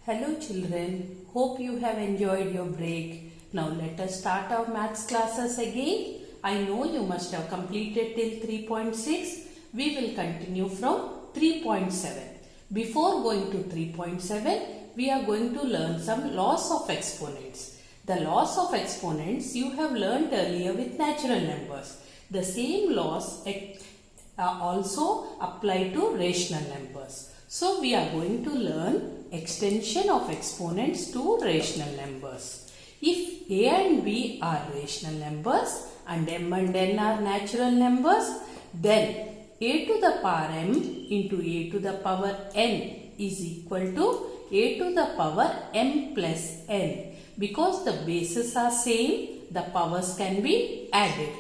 Hello children, hope you have enjoyed your break. Now let us start our maths classes again. I know you must have completed till 3.6. We will continue from 3.7. Before going to 3.7, we are going to learn some laws of exponents. The laws of exponents you have learned earlier with natural numbers. The same laws also apply to rational numbers. So we are going to learn extension of exponents to rational numbers. If a and b are rational numbers and m and n are natural numbers, then a to the power m into a to the power n is equal to a to the power m plus n. Because the bases are same, the powers can be added.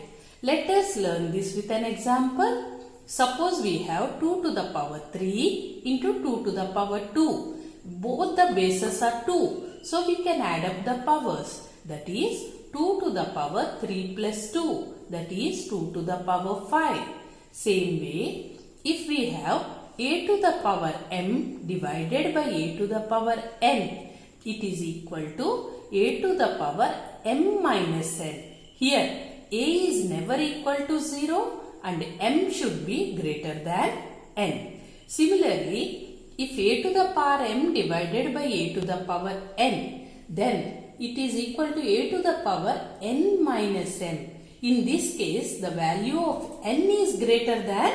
Let us learn this with an example. Suppose we have 2 to the power 3 into 2 to the power 2. Both the bases are 2. So we can add up the powers. That is 2 to the power 3 plus 2. That is 2 to the power 5. Same way, if we have a to the power m divided by a to the power n, it is equal to a to the power m minus n. Here a is never equal to 0. And m should be greater than n. Similarly, if a to the power m divided by a to the power n, then it is equal to a to the power n minus n. In this case, the value of n is greater than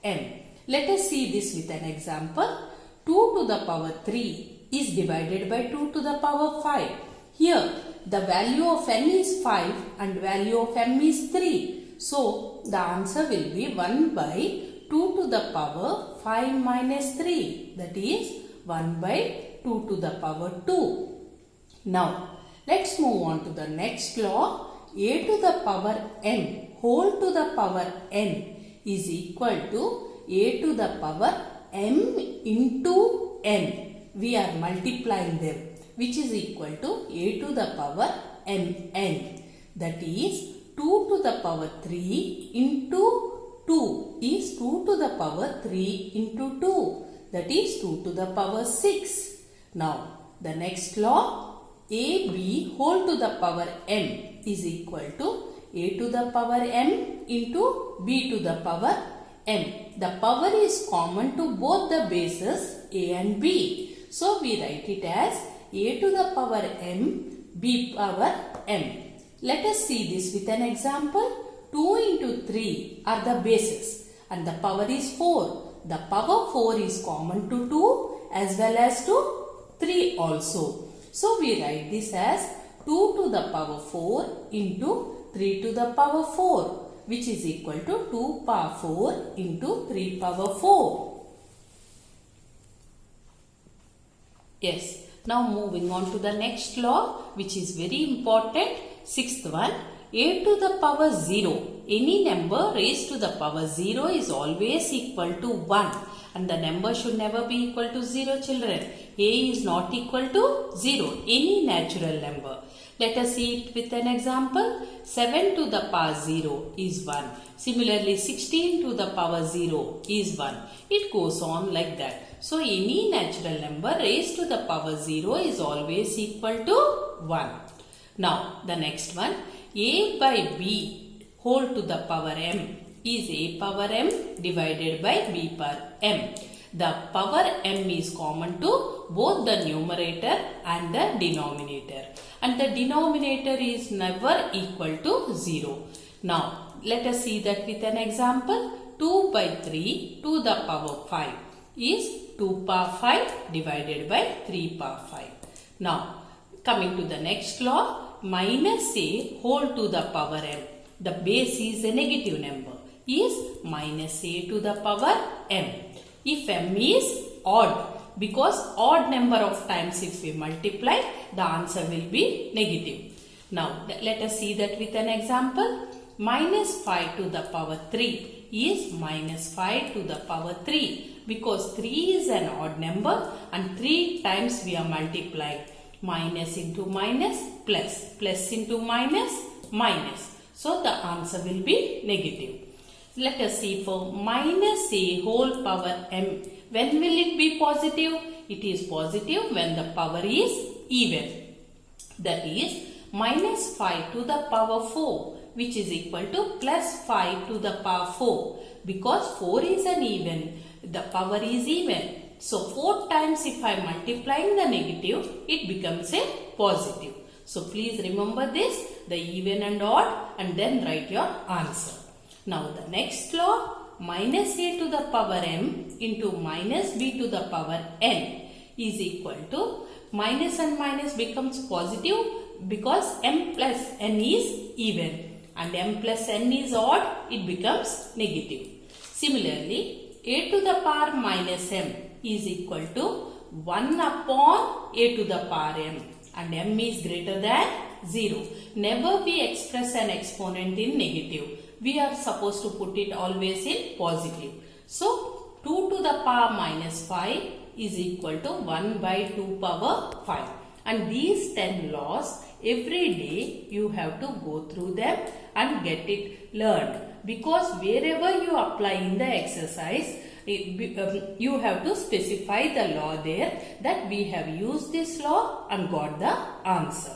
m. Let us see this with an example. 2 to the power 3 is divided by 2 to the power 5. Here, the value of n is 5 and value of m is 3. So, the answer will be 1 by 2 to the power 5 minus 3. That is 1 by 2 to the power 2. Now, let's move on to the next law. A to the power m whole to the power n is equal to a to the power m into n. We are multiplying them, which is equal to a to the power mn. That is 2 to the power 3 into 2 is 2 to the power 3 into 2. That is 2 to the power 6. Now, the next law, ab whole to the power m is equal to a to the power m into b to the power m. The power is common to both the bases a and b. So, we write it as a to the power m, b power m. Let us see this with an example. 2 into 3 are the bases and the power is 4. The power 4 is common to 2 as well as to 3 also. So, we write this as 2 to the power 4 into 3 to the power 4, which is equal to 2 power 4 into 3 power 4. Yes. Now moving on to the next law, which is very important. Sixth one, a to the power 0. Any number raised to the power 0 is always equal to 1. And the number should never be equal to 0, children. A is not equal to 0. Any natural number. Let us see it with an example. 7 to the power 0 is 1. Similarly, 16 to the power 0 is 1. It goes on like that. So, any natural number raised to the power 0 is always equal to 1. Now, the next one, a by b whole to the power m is a power m divided by b power m. The power m is common to both the numerator and the denominator. And the denominator is never equal to 0. Now, let us see that with an example. 2 by 3 to the power 5 is 2 power 5 divided by 3 power 5. Now, coming to the next law, minus a whole to the power m. The base is a negative number, is minus a to the power m. If m is odd, because odd number of times if we multiply, the answer will be negative. Now, let us see that with an example. Minus 5 to the power 3 is minus 5 to the power 3. Because 3 is an odd number and 3 times we are multiplying. Minus into minus, plus. Plus into minus, minus. So, the answer will be negative. Let us see for minus a whole power m. When will it be positive? it is positive when the power is even. That is minus 5 to the power 4, which is equal to plus 5 to the power 4. Because 4 is an even, the power is even. So 4 times if I am multiplying the negative, it becomes a positive. So please remember this, the even and odd, and then write your answer. Now the next law, minus a to the power m into minus b to the power n is equal to, minus and minus becomes positive because m plus n is even and m plus n is odd, it becomes negative. Similarly, a to the power minus m is equal to 1 upon a to the power m, and m is greater than 0. Never we express an exponent in negative. We are supposed to put it always in positive. So 2 to the power minus 5 is equal to 1 by 2 power 5. And these 10 laws, every day you have to go through them and get it learned. Because wherever you apply in the exercise, you have to specify the law there that we have used this law and got the answer.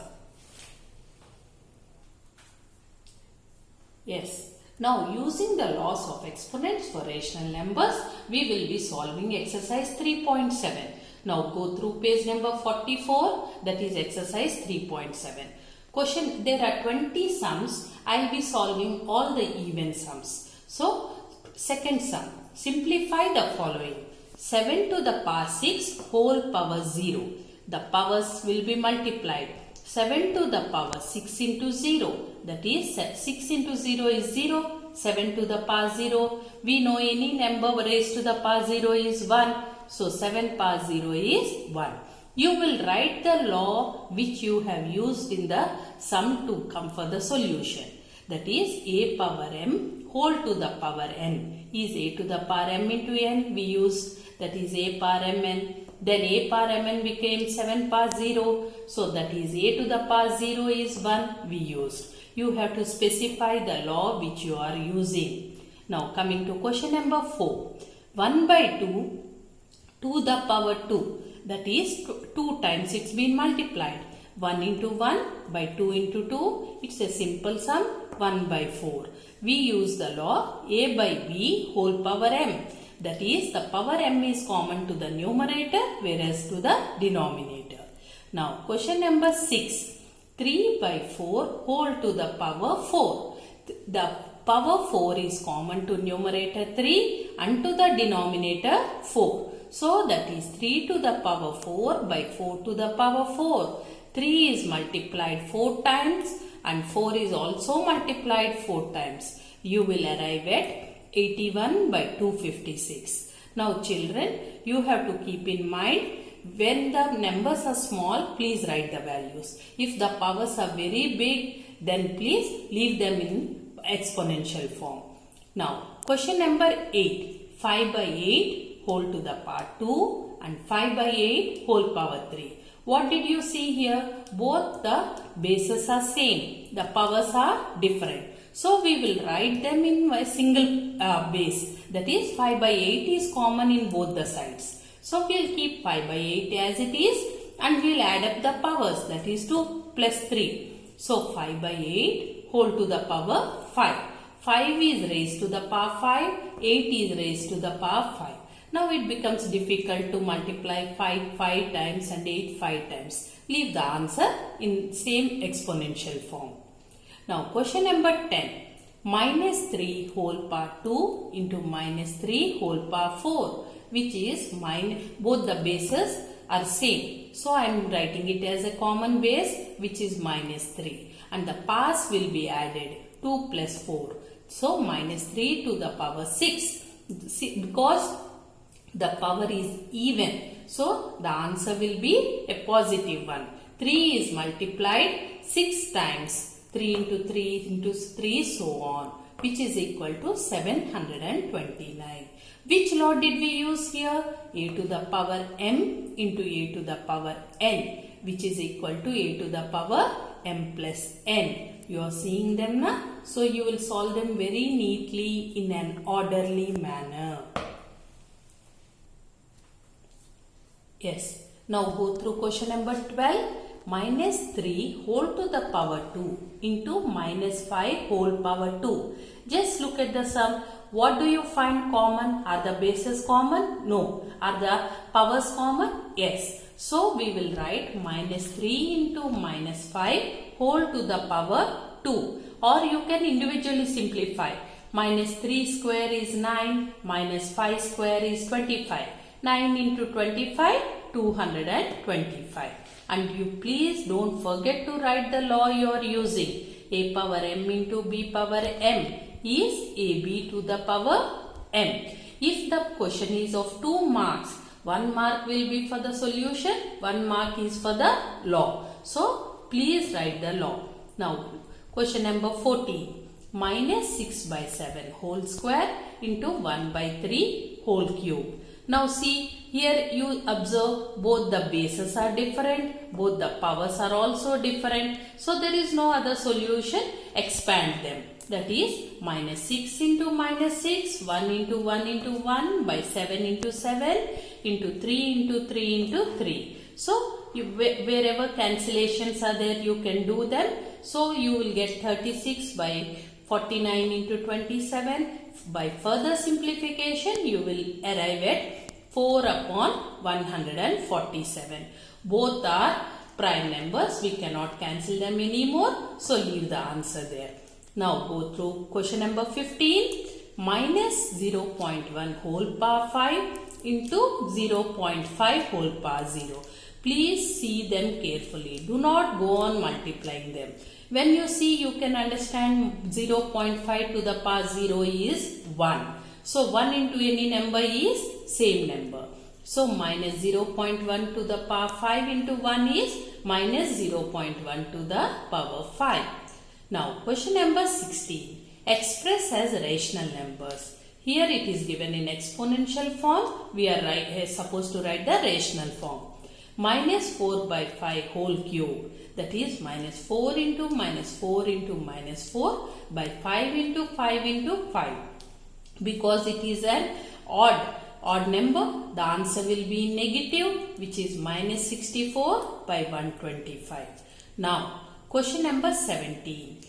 Yes. Now using the laws of exponents for rational numbers, we will be solving exercise 3.7. Now go through page number 44, that is exercise 3.7. Question, there are 20 sums. I will be solving all the even sums. So second sum, simplify the following. 7 to the power 6 whole power 0. The powers will be multiplied. 7 to the power 6 into 0, that is 6 into 0 is 0, 7 to the power 0. We know any number raised to the power 0 is 1. So 7 power 0 is 1. You will write the law which you have used in the sum to come for the solution. That is a power m whole to the power n is a to the power m into n. We use, that is a power mn. Then a power mn became 7 power 0. So that is a to the power 0 is 1 we used. You have to specify the law which you are using. Now coming to question number 4. 1 by 2 to the power 2. That is 2 times it's been multiplied. 1 into 1 by 2 into 2. It's a simple sum, 1 by 4. We use the law a by b whole power m. That is, the power m is common to the numerator whereas to the denominator. Now question number 6. 3 by 4 whole to the power 4. The power 4 is common to numerator 3 and to the denominator 4. So that is 3 to the power 4 by 4 to the power 4. 3 is multiplied 4 times and 4 is also multiplied 4 times. You will arrive at 81 by 256. Now children, you have to keep in mind, when the numbers are small, please write the values. If the powers are very big, then please leave them in exponential form. Now question number 8. 5 by 8 whole to the power 2 and 5 by 8 whole power 3. What did you see here? Both the bases are same. The powers are different. So we will write them in a single base. That is 5 by 8 is common in both the sides. So we will keep 5 by 8 as it is and we will add up the powers. That is 2 plus 3. So 5 by 8 whole to the power 5. 5 is raised to the power 5. 8 is raised to the power 5. Now it becomes difficult to multiply 5 times and 8 5 times. Leave the answer in same exponential form. Now question number 10. Minus 3 whole power 2 into minus 3 whole power 4, which is both the bases are same. So I am writing it as a common base, which is minus 3. And the powers will be added, 2 plus 4. So minus 3 to the power 6. Because the power is even, so the answer will be a positive one. 3 is multiplied 6 times. 3 into 3 into 3 so on, which is equal to 729. Which law did we use here? A to the power m into a to the power n, which is equal to a to the power m plus n. You are seeing them now? So you will solve them very neatly in an orderly manner. Yes. Now go through question number 12. Minus 3 whole to the power 2 into minus 5 whole power 2. Just look at the sum. What do you find common? Are the bases common? No. Are the powers common? Yes. So we will write minus 3 into minus 5 whole to the power 2. Or you can individually simplify. Minus 3 square is 9. Minus 5 square is 25. 9 into 25, 225. And you please don't forget to write the law you are using. A power m into b power m is ab to the power m. If the question is of 2 marks, 1 mark will be for the solution, 1 mark is for the law. So please write the law. Now question number 14. Minus 6 by 7 whole square into 1 by 3 whole cube. Now see, here you observe both the bases are different, both the powers are also different. So there is no other solution. Expand them. That is minus 6 into minus 6, 1 into 1 into 1 by 7 into 7 into 3 into 3 into 3. So wherever cancellations are there, you can do them. So you will get 36 by 49 into 27. By further simplification, you will arrive at 4 upon 147. Both are prime numbers. We cannot cancel them anymore. So leave the answer there. Now go through question number 15. Minus 0.1 whole power 5 into 0.5 whole power 0. Please see them carefully. Do not go on multiplying them. When you see, you can understand 0.5 to the power 0 is 1. So 1 into any number is same number. So minus 0.1 to the power 5 into 1 is minus 0.1 to the power 5. Now question number 16. Express as rational numbers. Here it is given in exponential form. We are supposed to write the rational form. Minus 4 by 5 whole cube. That is minus 4 into minus 4 into minus 4 by 5 into 5 into 5. Because it is an odd number, the answer will be negative, which is minus 64 by 125. Now question number 17.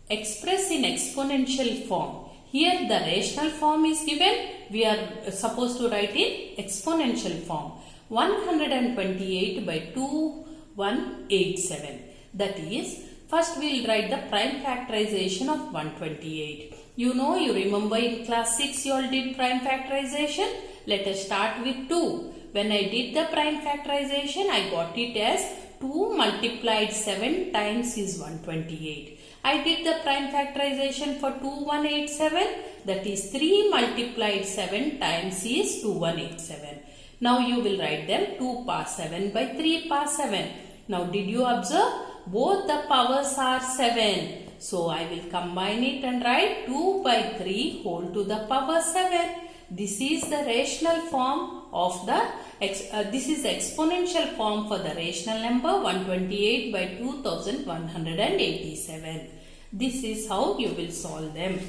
Express in exponential form. Here the rational form is given. We are supposed to write in exponential form. 128 by 2187. That is, first we will write the prime factorization of 128. You remember in class 6 you all did prime factorization. Let us start with 2. When I did the prime factorization, I got it as 2 multiplied 7 times is 128. I did the prime factorization for 2187. That is 3 multiplied 7 times is 2187. Now you will write them 2 power 7 by 3 power 7. Now did you observe? Both the powers are 7. So I will combine it and write 2 by 3 whole to the power 7. This is the rational form of the, this is the exponential form for the rational number 128 by 2187. This is how you will solve them.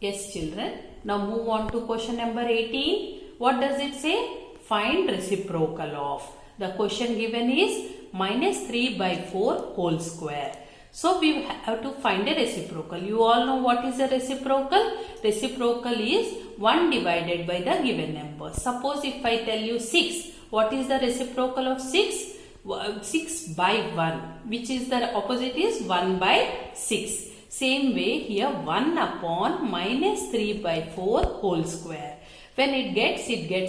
Yes children. Now move on to question number 18. What does it say? Find reciprocal of. The question given is minus 3 by 4 whole square. So we have to find a reciprocal. You all know what is a reciprocal? Reciprocal is 1 divided by the given number. Suppose if I tell you 6. What is the reciprocal of 6? 6 by 1. Which is the opposite is 1 by 6. Same way here 1 upon minus 3 by 4 whole square. When it gets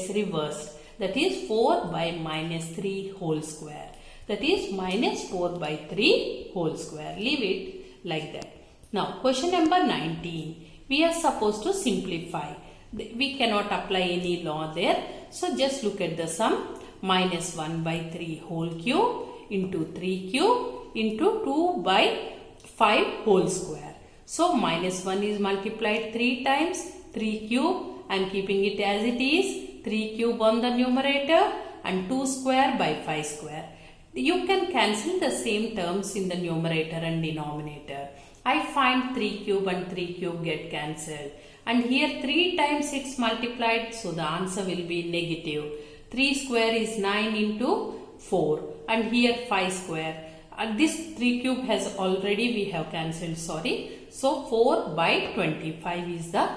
reversed. That is 4 by minus 3 whole square. That is minus 4 by 3 whole square. Leave it like that. Now question number 19. We are supposed to simplify. We cannot apply any law there. So just look at the sum. Minus 1 by 3 whole cube into 3 cube into 2 by 5 whole square. So minus 1 is multiplied 3 times. 3 cube. I am keeping it as it is. 3 cube on the numerator and 2 square by 5 square. You can cancel the same terms in the numerator and denominator. I find 3 cube and 3 cube get cancelled. And here 3 times it's multiplied, so the answer will be negative. 3 square is 9 into 4, and here 5 square. And this 3 cube has already we have cancelled, sorry. So 4 by 25 is the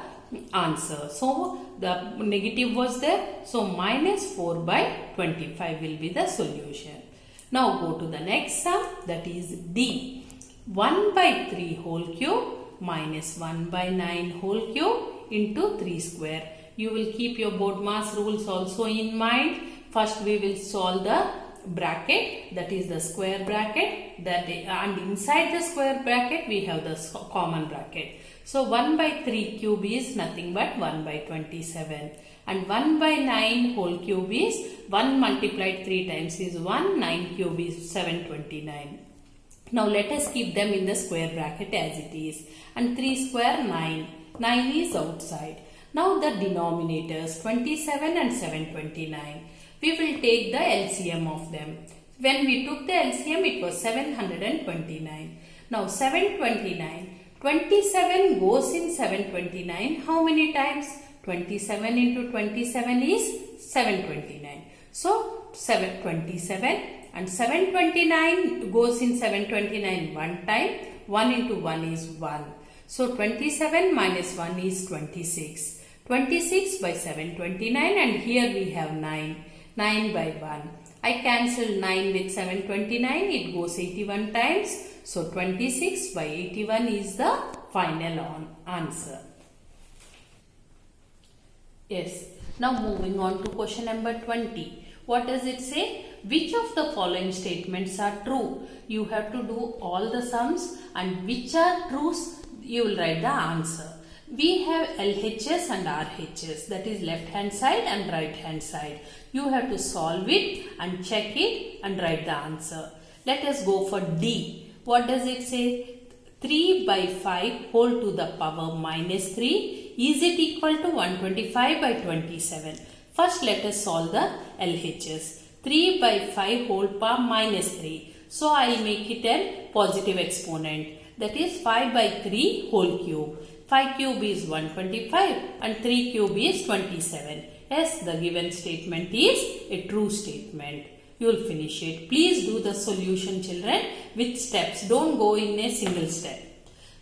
answer. So the negative was there, so minus 4 by 25 will be the solution. Now go to the next sum, that is D. 1 by 3 whole cube minus 1 by 9 whole cube into 3 square. You will keep your board mass rules also in mind. First we will solve the bracket, that is the square bracket, and inside the square bracket we have the common bracket. So 1 by 3 cube is nothing but 1 by 27, and 1 by 9 whole cube is 1 multiplied 3 times is 1, 9 cube is 729. Now let us keep them in the square bracket as it is, and 3 square 9, 9 is outside. Now the denominators 27 and 729. We will take the LCM of them. When we took the LCM, it was 729. Now 729, 27 goes in 729. How many times? 27 into 27 is 729. So 727, and 729 goes in 729 one time. 1 into 1 is 1. So 27 minus 1 is 26. 26 by 729, and here we have 9. 9 by 1. I cancel 9 with 729. It goes 81 times. So 26 by 81 is the final answer. Yes. Now moving on to question number 20. What does it say? Which of the following statements are true? You have to do all the sums, and which are true, you will write the answer. We have LHS and RHS, that is left hand side and right hand side. You have to solve it and check it and write the answer. Let us go for D. What does it say? 3 by 5 whole to the power minus 3. Is it equal to 125 by 27? First let us solve the LHS. 3 by 5 whole power minus 3. So I will make it a positive exponent. That is 5 by 3 whole cube. 5 cube is 125 and 3 cube is 27. Yes, the given statement is a true statement. You will finish it. Please do the solution, children, with steps. Don't go in a single step.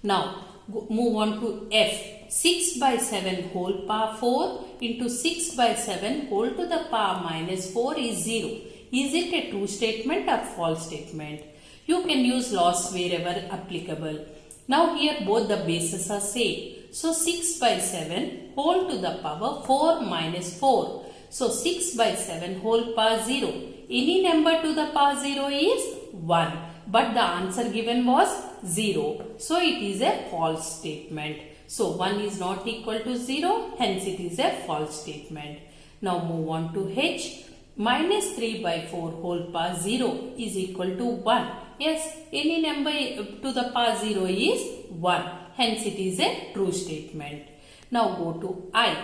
Now, move on to F. 6 by 7 whole power 4 into 6 by 7 whole to the power minus 4 is 0. Is it a true statement or false statement? You can use loss wherever applicable. Now here both the bases are same. So 6 by 7 whole to the power 4 minus 4. So 6 by 7 whole power 0. Any number to the power 0 is 1. But the answer given was 0. So it is a false statement. So 1 is not equal to 0. Hence it is a false statement. Now move on to H. Minus 3 by 4 whole power 0 is equal to 1. Yes, any number to the power 0 is 1. Hence it is a true statement. Now go to I.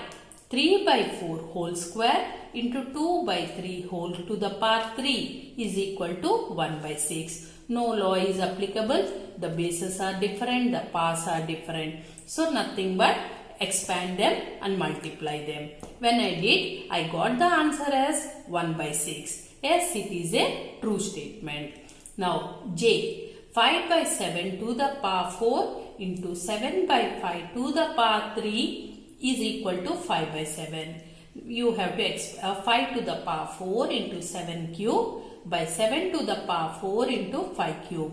3 by 4 whole square into 2 by 3 whole to the power 3 is equal to 1 by 6. No law is applicable. The bases are different. The powers are different. So nothing but expand them and multiply them. When I did, I got the answer as 1 by 6. Yes, it is a true statement. Now J. 5 by 7 to the power 4 into 7 by 5 to the power 3 is equal to 5 by 7. You have to 5 to the power 4 into 7 cube by 7 to the power 4 into 5 cube.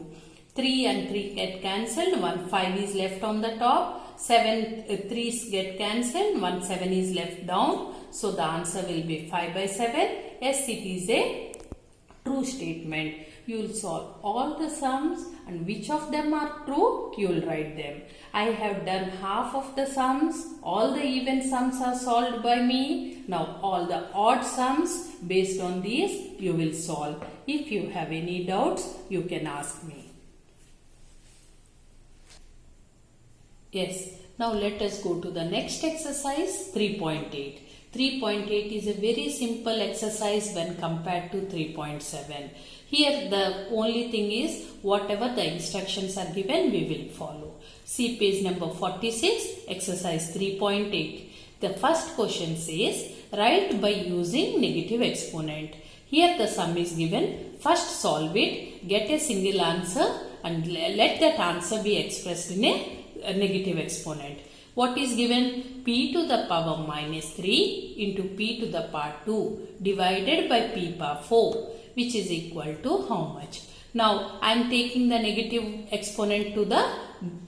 3 and 3 get cancelled. 1 5 is left on the top. 7 3's get cancelled. 1 7 is left down. So the answer will be 5 by 7. Yes, it is a true statement. You will solve all the sums, and which of them are true, you will write them. I have done half of the sums. All the even sums are solved by me. Now all the odd sums based on these you will solve. If you have any doubts, you can ask me. Yes. Now let us go to the next exercise 3.8. 3.8 is a very simple exercise when compared to 3.7. Here the only thing is whatever the instructions are given we will follow. See page number 46, exercise 3.8. The first question says write by using negative exponent. Here the sum is given. First solve it, get a single answer and let that answer be expressed in a negative exponent. What is given? P to the power minus 3 into P to the power 2 divided by P power 4, which is equal to how much? Now I am taking the negative exponent to the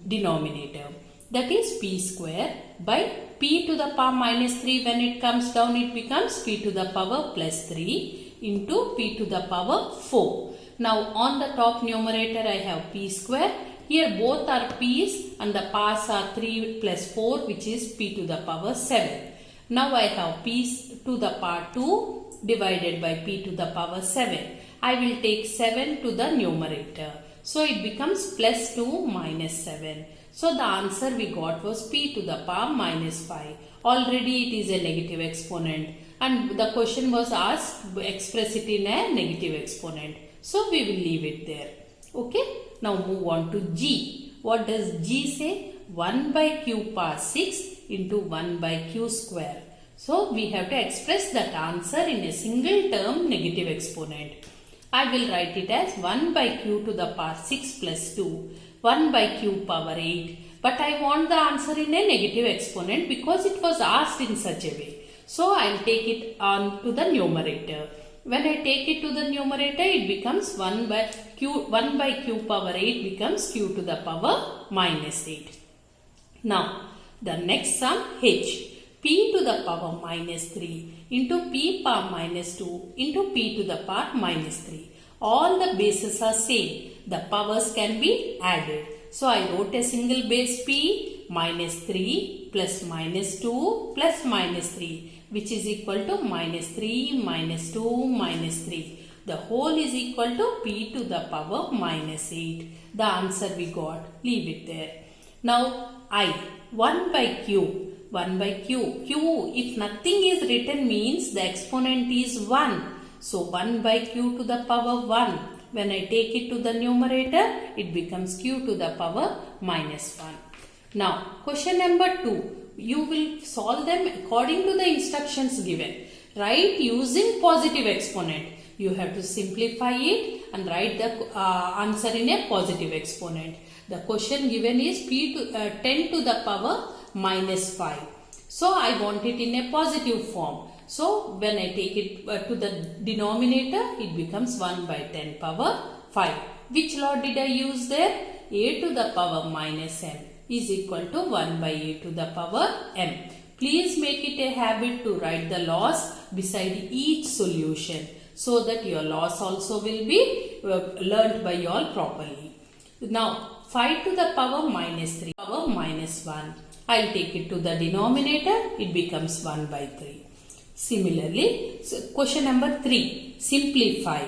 denominator. That is P square by P to the power minus 3. When it comes down, it becomes P to the power plus 3 into P to the power 4. Now on the top numerator I have P square. Here both are P's and the powers are 3 plus 4, which is P to the power 7. Now I have P to the power 2 divided by P to the power 7. I will take 7 to the numerator. So it becomes plus 2 minus 7. So the answer we got was P to the power minus 5. Already it is a negative exponent and the question was asked express it in a negative exponent. So we will leave it there. Okay. Now move on to G. What does G say? 1 by Q power 6 into 1 by Q square. So we have to express that answer in a single term negative exponent. I will write it as 1 by Q to the power 6 plus 2, 1 by Q power 8. But I want the answer in a negative exponent because it was asked in such a way. So I will take it on to the numerator. When I take it to the numerator, it becomes 1 by Q power 8 becomes Q to the power minus 8. Now, the next sum H. P to the power minus 3 into P power minus 2 into P to the power minus 3. All the bases are same. The powers can be added. So, I wrote a single base P minus 3 plus minus 2 plus minus 3. Which is equal to minus 3 minus 2 minus 3. The whole is equal to P to the power minus 8. The answer we got. Leave it there. Now I. 1 by Q. 1 by Q. Q, if nothing is written means the exponent is 1. So 1 by Q to the power 1. When I take it to the numerator, it becomes Q to the power minus 1. Now question number 2. You will solve them according to the instructions given. Write using positive exponent. You have to simplify it and write the answer in a positive exponent. The question given is 10 to the power minus 5. So I want it in a positive form. So when I take it to the denominator, it becomes 1 by 10 power 5. Which law did I use there? A to the power minus m is equal to 1 by a to the power m. Please make it a habit to write the laws beside each solution so that your laws also will be learnt by you all properly. Now 5 to the power minus 3 power minus 1. I will take it to the denominator. It becomes 1 by 3. Similarly, question number 3. Simplify.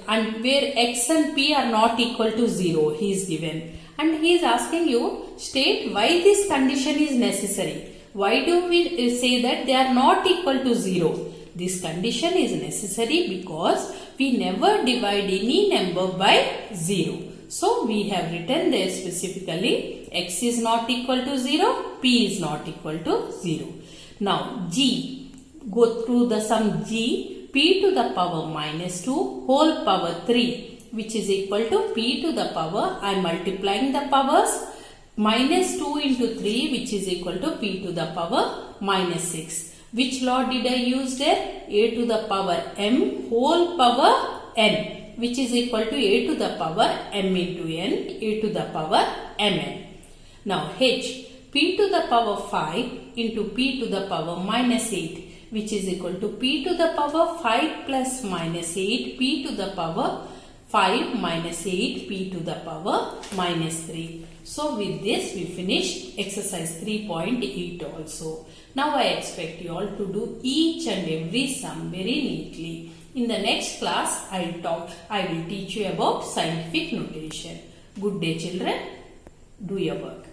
And where x and p are not equal to 0, he is given. And he is asking you, state why this condition is necessary. Why do we say that they are not equal to 0? This condition is necessary because we never divide any number by 0. So we have written there specifically x is not equal to 0, p is not equal to 0. Now G. Go through the sum G. P to the power minus 2 whole power 3. Which is equal to P to the power, I am multiplying the powers, minus 2 into 3 which is equal to P to the power minus 6. Which law did I use there? A to the power m whole power n, which is equal to A to the power m into n, A to the power mn. Now H. P to the power 5 into P to the power minus 8, which is equal to P to the power 5 plus minus 8 P to the power 5 minus 8 P to the power minus 3. So with this we finished exercise 3.8 also. Now I expect you all to do each and every sum very neatly. In the next class I will teach you about scientific notation. Good day children. Do your work.